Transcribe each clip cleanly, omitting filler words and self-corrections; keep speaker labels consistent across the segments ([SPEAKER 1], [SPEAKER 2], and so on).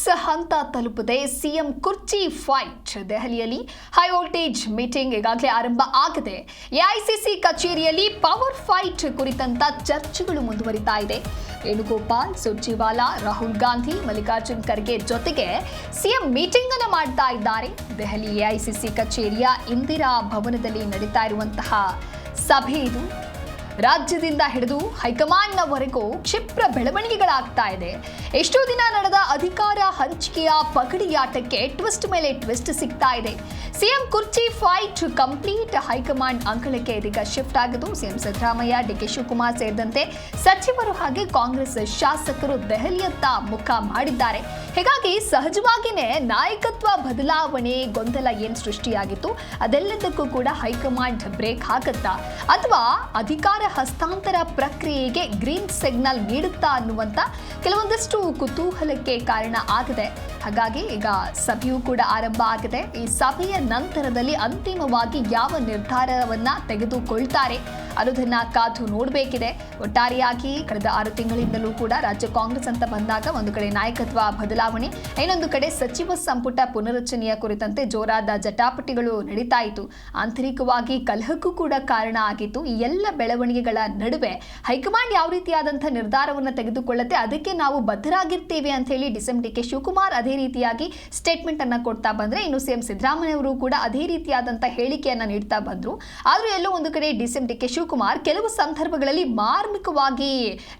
[SPEAKER 1] Climax ಹಂತ ತಲುಪಿದೆ CM ಕುರ್ಚಿ ಫೈಟ್. ದೆಹಲಿಯಲ್ಲಿ ಹೈ ವೋಲ್ಟೇಜ್ ಮೀಟಿಂಗ್ ಈಗಾಗಲೇ ಆರಂಭ ಆಗಿದೆ. ಎಐಸಿಸಿ ಕಚೇರಿಯಲ್ಲಿ ಪವರ್ ಫೈಟ್ ಕುರಿತಂತ ಚರ್ಚೆಗಳು ಮುಂದುವರಿತಾ ಇದೆ. ವೇಣುಗೋಪಾಲ್, ಸುರ್ಜೇವಾಲಾ, ರಾಹುಲ್ ಗಾಂಧಿ, ಮಲ್ಲಿಕಾರ್ಜುನ್ ಖರ್ಗೆ ಜೊತೆಗೆ ಸಿಎಂ ಮೀಟಿಂಗ್ ಅನ್ನು ಮಾಡ್ತಾ ಇದ್ದಾರೆ. ದೆಹಲಿ ಎಐಸಿಸಿ ಕಚೇರಿಯ ಇಂದಿರಾ ಭವನದಲ್ಲಿ ನಡೀತಾ ಇರುವಂತಹ ಸಭೆ ಇದು. ರಾಜ್ಯದಿಂದ ಹಿಡಿದು ಹೈಕಮಾಂಡ್ನವರೆಗೂ ಕ್ಷಿಪ್ರ ಬೆಳವಣಿಗೆಗಳಾಗ್ತಾ ಇದೆ. ಎಷ್ಟೋ ದಿನ ನಡೆದ ಅಧಿಕಾರ ಹಂಚಿಕೆಯ ಪಗಡಿಯಾಟಕ್ಕೆ ಟ್ವಿಸ್ಟ್ ಮೇಲೆ ಟ್ವಿಸ್ಟ್ ಸಿಗ್ತಾ ಇದೆ. ಸಿಎಂ ಕುರ್ಚಿ ಫೈಟ್ ಕಂಪ್ಲೀಟ್ ಹೈಕಮಾಂಡ್ ಅಂಗಳಕ್ಕೆ ಇದೀಗ ಶಿಫ್ಟ್ ಆಗಿದ್ದು, ಸಿಎಂ ಸಿದ್ದರಾಮಯ್ಯ, ಡಿಕೆ ಶಿವಕುಮಾರ್ ಸೇರಿದಂತೆ ಸಚಿವರು ಹಾಗೆ ಕಾಂಗ್ರೆಸ್ ಶಾಸಕರು ದೆಹಲಿಯತ್ತ ಮುಖ ಮಾಡಿದ್ದಾರೆ. ಹೀಗಾಗಿ ಸಹಜವಾಗಿಯೇ ನಾಯಕತ್ವ ಬದಲಾವಣೆ ಗೊಂದಲ ಏನು ಸೃಷ್ಟಿಯಾಗಿತ್ತು ಅದೆಲ್ಲದಕ್ಕೂ ಕೂಡ ಹೈಕಮಾಂಡ್ ಬ್ರೇಕ್ ಹಾಕುತ್ತಾ ಅಥವಾ ಅಧಿಕಾರ ಹಸ್ತಾಂತರ ಪ್ರಕ್ರಿಯೆಗೆ ಗ್ರೀನ್ ಸಿಗ್ನಲ್ ನೀಡುತ್ತಾ ಅನ್ನುವಂತ ಕೆಲವೊಂದಷ್ಟು ಕುತೂಹಲಕ್ಕೆ ಕಾರಣ ಆಗಿದೆ. ಹಾಗಾಗಿ ಈಗ ಸಭೆಯೂ ಕೂಡ ಆರಂಭ ಆಗಿದೆ. ಈ ಸಭೆಯ ನಂತರದಲ್ಲಿ ಅಂತಿಮವಾಗಿ ಯಾವ ನಿರ್ಧಾರವನ್ನ ತೆಗೆದುಕೊಳ್ತಾರೆ ಅನ್ನೋದನ್ನ ಕಾದು ನೋಡಬೇಕಿದೆ. ಒಟ್ಟಾರೆಯಾಗಿ ಕಳೆದ 6 ತಿಂಗಳಿಂದಲೂ ಕೂಡ ರಾಜ್ಯ ಕಾಂಗ್ರೆಸ್ ಅಂತ ಬಂದಾಗ ಒಂದು ಕಡೆ ನಾಯಕತ್ವ ಬದಲಾವಣೆ, ಇನ್ನೊಂದು ಕಡೆ ಸಚಿವ ಸಂಪುಟ ಪುನರಚನೆಯ ಕುರಿತಂತೆ ಜೋರಾದ ಜಟಾಪಟಿಗಳು ನಡೀತಾ ಇತ್ತು. ಆಂತರಿಕವಾಗಿ ಕಲಹಕ್ಕೂ ಕೂಡ ಕಾರಣ ಆಗಿತ್ತು. ಈ ಎಲ್ಲ ಬೆಳವಣಿಗೆಗಳ ನಡುವೆ ಹೈಕಮಾಂಡ್ ಯಾವ ರೀತಿಯಾದಂತಹ ನಿರ್ಧಾರವನ್ನು ತೆಗೆದುಕೊಳ್ಳುತ್ತೆ ಅದಕ್ಕೆ ನಾವು ಬದ್ಧರಾಗಿರ್ತೇವೆ ಅಂತ ಹೇಳಿ ಡಿಕೆ ಶಿವಕುಮಾರ್ ಅದೇ ರೀತಿಯಾಗಿ ಸ್ಟೇಟ್ಮೆಂಟ್ ಅನ್ನ ಕೊಡ್ತಾ ಬಂದ್ರೆ, ಇನ್ನು ಸಿಎಂ ಸಿದ್ದರಾಮಯ್ಯ ಅವರು ಕೂಡ ಅದೇ ರೀತಿಯಾದಂತಹ ಹೇಳಿಕೆಯನ್ನ ನೀಡ್ತಾ ಬಂದ್ರು. ಆದ್ರೂ ಎಲ್ಲೋ ಒಂದು ಕಡೆ ಡಿಕೆ ಶಿವಕುಮಾರ್ ಕೆಲವು ಸಂದರ್ಭಗಳಲ್ಲಿ ಮಾರ್ಮಿಕವಾಗಿ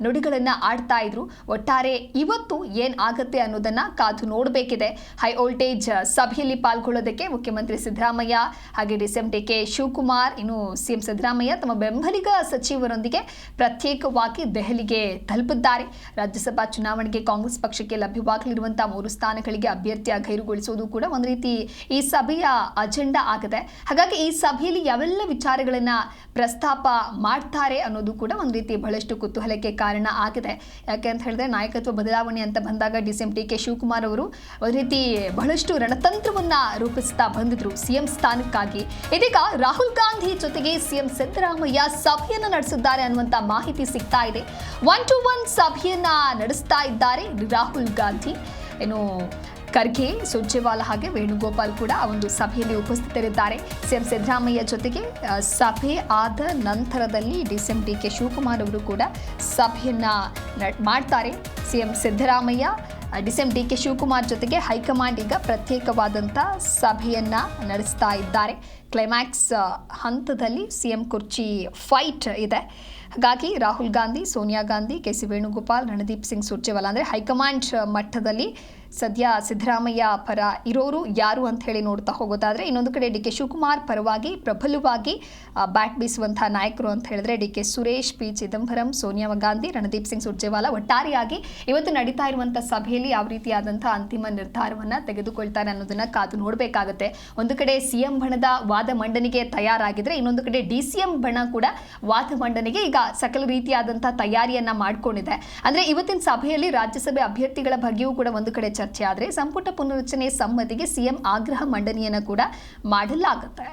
[SPEAKER 1] ನುಡಿಗಳನ್ನ ಆಡ್ತಾ ಇದ್ರು. ಒಟ್ಟಾರೆ ಇವತ್ತು ಏನ್ ಆಗತ್ತೆ ಅನ್ನೋದನ್ನ ಕಾದು ನೋಡಬೇಕಿದೆ. ಹೈ ವೋಲ್ಟೇಜ್ ಸಭೆಯಲ್ಲಿ ಪಾಲ್ಗೊಳ್ಳೋದಕ್ಕೆ ಮುಖ್ಯಮಂತ್ರಿ ಸಿದ್ದರಾಮಯ್ಯ ಹಾಗೆ ಡಿಕೆ ಶಿವಕುಮಾರ್, ಇನ್ನು ಸಿಎಂ ಸಿದ್ದರಾಮಯ್ಯ ತಮ್ಮ ಬೆಂಬಲಿಗ ಸಚಿವರೊಂದಿಗೆ ಪ್ರತ್ಯೇಕವಾಗಿ ದೆಹಲಿಗೆ ತಲುಪಿದ್ದಾರೆ. ರಾಜ್ಯಸಭಾ ಚುನಾವಣೆಗೆ ಕಾಂಗ್ರೆಸ್ ಪಕ್ಷಕ್ಕೆ ಲಭ್ಯವಾಗಲಿರುವಂತಹ 3 ಸ್ಥಾನಗಳಿಗೆ ಅಭ್ಯರ್ಥಿಯ ಗೈರುಗೊಳಿಸುವುದು ಕೂಡ ಒಂದು ರೀತಿ ಈ ಸಭೆಯ ಅಜೆಂಡಾ ಆಗಿದೆ. ಹಾಗಾಗಿ ಈ ಸಭೆಯಲ್ಲಿ ಯಾವೆಲ್ಲ ವಿಚಾರಗಳನ್ನ ಪ್ರಸ್ತಾಪ ಮಾಡ್ತಾರೆ ಅನ್ನೋದು ಕೂಡ ಒಂದು ರೀತಿ ಬಹಳಷ್ಟು ಕುತೂಹಲಕ್ಕೆ ಕಾರಣ ಆಗಿದೆ. ಯಾಕೆ ಅಂತ ಹೇಳಿದ್ರೆ ನಾಯಕತ್ವ ಬದಲಾವಣೆ ಅಂತ ಬಂದಾಗ ಡಿಕೆ ಶಿವಕುಮಾರ್ ಅವರು ಒಂದು ರೀತಿ ಬಹಳಷ್ಟು ರಣತಂತ್ರವನ್ನ ರೂಪಿಸ್ತಾ ಬಂದಿದ್ರು ಸಿಎಂ ಸ್ಥಾನಕ್ಕಾಗಿ. ಇದೀಗ ರಾಹುಲ್ ಗಾಂಧಿ ಜೊತೆಗೆ ಸಿಎಂ ಸಿದ್ದರಾಮಯ್ಯ ಸಭೆಯನ್ನ ನಡೆಸಿದ್ದಾರೆ ಅನ್ನುವಂತ ಮಾಹಿತಿ ಸಿಗ್ತಾ ಇದೆ. 1-to-1 ಸಭೆಯನ್ನ ನಡೆಸ್ತಾ ಇದ್ದಾರೆ ರಾಹುಲ್ ಗಾಂಧಿ. ಇನ್ನು ಖರ್ಗೆ, ಸುರ್ಜೇವಾಲಾ ಹಾಗೆ ವೇಣುಗೋಪಾಲ್ ಕೂಡ ಆ ಒಂದು ಸಭೆಯಲ್ಲಿ ಉಪಸ್ಥಿತರಿದ್ದಾರೆ. ಸಿಎಂ ಸಿದ್ದರಾಮಯ್ಯ ಜೊತೆಗೆ ಸಭೆ ಆದ ನಂತರದಲ್ಲಿ ಡಿಕೆ ಶಿವಕುಮಾರ್ ಅವರು ಕೂಡ ಸಭೆಯನ್ನ ಮಾಡ್ತಾರೆ. ಸಿಎಂ ಸಿದ್ದರಾಮಯ್ಯ, ಡಿಕೆ ಶಿವಕುಮಾರ್ ಜೊತೆಗೆ ಹೈಕಮಾಂಡ್ ಈಗ ಪ್ರತ್ಯೇಕವಾದಂಥ ಸಭೆಯನ್ನ ನಡೆಸ್ತಾ ಇದ್ದಾರೆ. ಕ್ಲೈಮ್ಯಾಕ್ಸ್ ಹಂತದಲ್ಲಿ ಸಿಎಂ ಕುರ್ಚಿ ಫೈಟ್ ಇದೆ. ಹಾಗಾಗಿ ರಾಹುಲ್ ಗಾಂಧಿ, ಸೋನಿಯಾ ಗಾಂಧಿ, ಕೆ.ಸಿ. ವೇಣುಗೋಪಾಲ್, ರಣದೀಪ್ ಸಿಂಗ್ ಸುರ್ಜೇವಾಲಾ ಅಂದರೆ ಹೈಕಮಾಂಡ್ ಮಟ್ಟದಲ್ಲಿ ಸದ್ಯ ಸಿದ್ದರಾಮಯ್ಯ ಪರ ಇರೋರು ಯಾರು ಅಂತ ಹೇಳಿ ನೋಡ್ತಾ ಹೋಗೋದಾದ್ರೆ, ಇನ್ನೊಂದು ಕಡೆ ಡಿಕೆ ಶಿವಕುಮಾರ್ ಪರವಾಗಿ ಪ್ರಬಲವಾಗಿ ಬ್ಯಾಟ್ ಬೀಸುವಂತಹ ನಾಯಕರು ಅಂತ ಹೇಳಿದ್ರೆ ಡಿಕೆ ಸುರೇಶ್, ಪಿ ಚಿದಂಬರಂ, ಸೋನಿಯಾ ಗಾಂಧಿ, ರಣದೀಪ್ ಸಿಂಗ್ ಸುರ್ಜೇವಾಲಾ. ಒಟ್ಟಾರೆಯಾಗಿ ಇವತ್ತು ನಡೀತಾ ಇರುವಂತಹ ಸಭೆಯಲ್ಲಿ ಯಾವ ರೀತಿಯಾದಂತಹ ಅಂತಿಮ ನಿರ್ಧಾರವನ್ನ ತೆಗೆದುಕೊಳ್ತಾರೆ ಅನ್ನೋದನ್ನ ಕಾದು ನೋಡಬೇಕಾಗುತ್ತೆ. ಒಂದು ಕಡೆ ಸಿಎಂ ಬಣದ ವಾದ ಮಂಡನೆಗೆ ತಯಾರಾಗಿದ್ರೆ, ಇನ್ನೊಂದು ಕಡೆ ಡಿಸಿಎಂ ಬಣ ಕೂಡ ವಾದ ಮಂಡನೆಗೆ ಈಗ ಸಕಲ ರೀತಿಯಾದಂತಹ ತಯಾರಿಯನ್ನ ಮಾಡ್ಕೊಂಡಿದೆ. ಅಂದ್ರೆ ಇವತ್ತಿನ ಸಭೆಯಲ್ಲಿ ರಾಜ್ಯಸಭೆ ಅಭ್ಯರ್ಥಿಗಳ ಬಗ್ಗೆಯೂ ಕೂಡ ಒಂದು ಕಡೆ ಚರ್ಚೆ ಆದರೆ ಸಂಪುಟ ಪುನರಚನೆ ಸಮ್ಮತಿಗೆ ಸಿಎಂ ಆಗ್ರಹ ಮಂಡನೆಯನ್ನು ಕೂಡ ಮಾಡಲಾಗುತ್ತೆ.